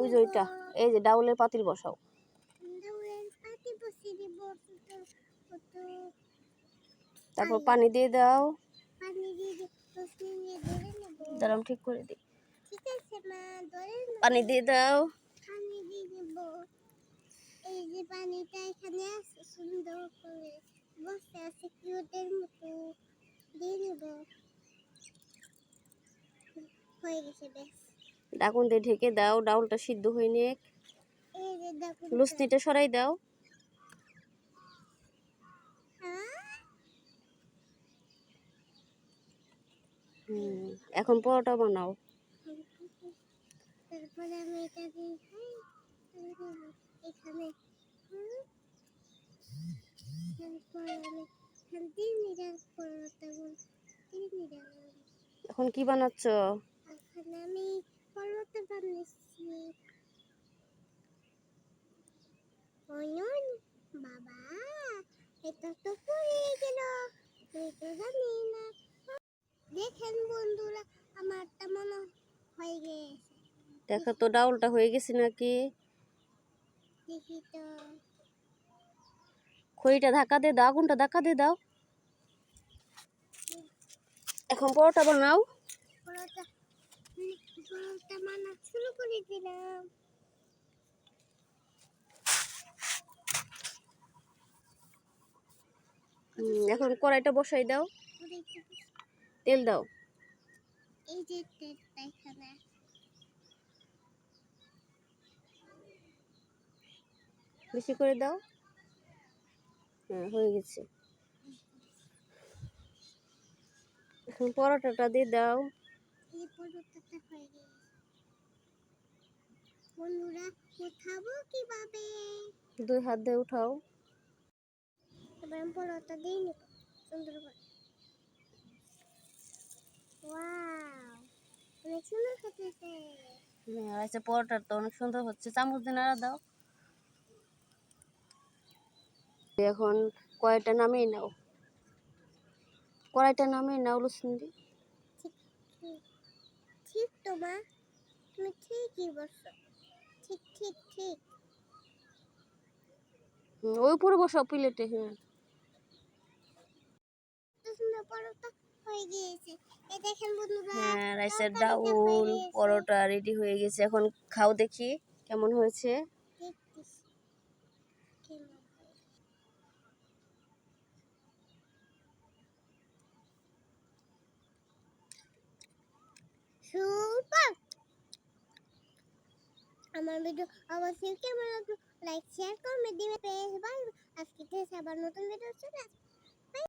ওই যে ওইটা, এই যে ডাউলের পাতিল বসাও। তারপর পানি দিয়ে দাও। দাঁড়াও ঠিক করে দিই। পানি দিয়ে দাও। এই যে পানিটা এখানে আছে সুন্দর করে বসে আছে কিউটের মতো দিয়ে নেব। হয়ে গেছে বেশ। ঢাকুন দিয়ে ঢেকে দাও, ডাউলটা সিদ্ধ হয়ে নিক। এই যে দেখুন লুচনিটা সরাই দাও। এখন পরোটা বানাও। তারপরে আমি এটা দিয়ে খাই এখানে। তারপরে আমি এখানে 3 মিনিট পরোটা এখন কি বানাচ্ছ? এখন আমি পরোটা বানাচ্ছি। অয়ন বাবা, এটা তো পুড়ে গেল, তুই তো জানি না। দেখেন বন্ধুরা, আমারটা মনে হয়ে গেছে। দেখো তো ডাউলটা হয়ে গেছে নাকি। দেখি তো। খড়িটা ধাক্কা দিয়ে দাও, আগুনটা ধাক্কা দিয়ে দাও। এখন পরোটা বানাও। পরোটা বানানো শুরু করে দিলাম। এখন কড়াইটা বসাই দাও, তেল দাও। এই যে তেলটা এখানে বেশি করে দাও। হ্যাঁ হয়ে গেছে। এখন পরোটাটা দিয়ে দাও। এই পরোটাটা হয়ে গেছে। বন্ধুরা উঠাবো কিভাবে? 2 হাত দিয়ে উঠাও। এবার আমি পরোটা দিয়ে নেব সুন্দর করে। ওয়াও, অনেক সুন্দর হচ্ছে। হ্যাঁ আচ্ছা, পরোটা তো অনেক সুন্দর হচ্ছে, চামচ দিয়ে নাড়া দাও। এখন কড়াইটা নামিয়ে নাও, কড়াইটা নামিয়ে নাও লুসিন্দি। ঠিক তো মা, তুমি ঠিকই বলছো। ঠিক ঠিক ঠিক। ওই উপরে বসাও প্লেটে। হ্যাঁ সুন্দর পরোটা হয়ে গিয়েছে। এই দেখেন বন্ধুরা, হ্যাঁ রাইসের তরকারিটা হয়ে ডাউল গিয়েছে। পরোটা রেডি হয়ে গেছে। এখন খাও দেখি কেমন হয়েছে। দেখতেছি কেমন হয়েছে। সুপার। আমার ভিডিও অবশ্যই কেমন লাগলো লাইক শেয়ার কমেন্ট দিবে। আজকে থেকে আবার নতুন ভিডিও চলে আসবে।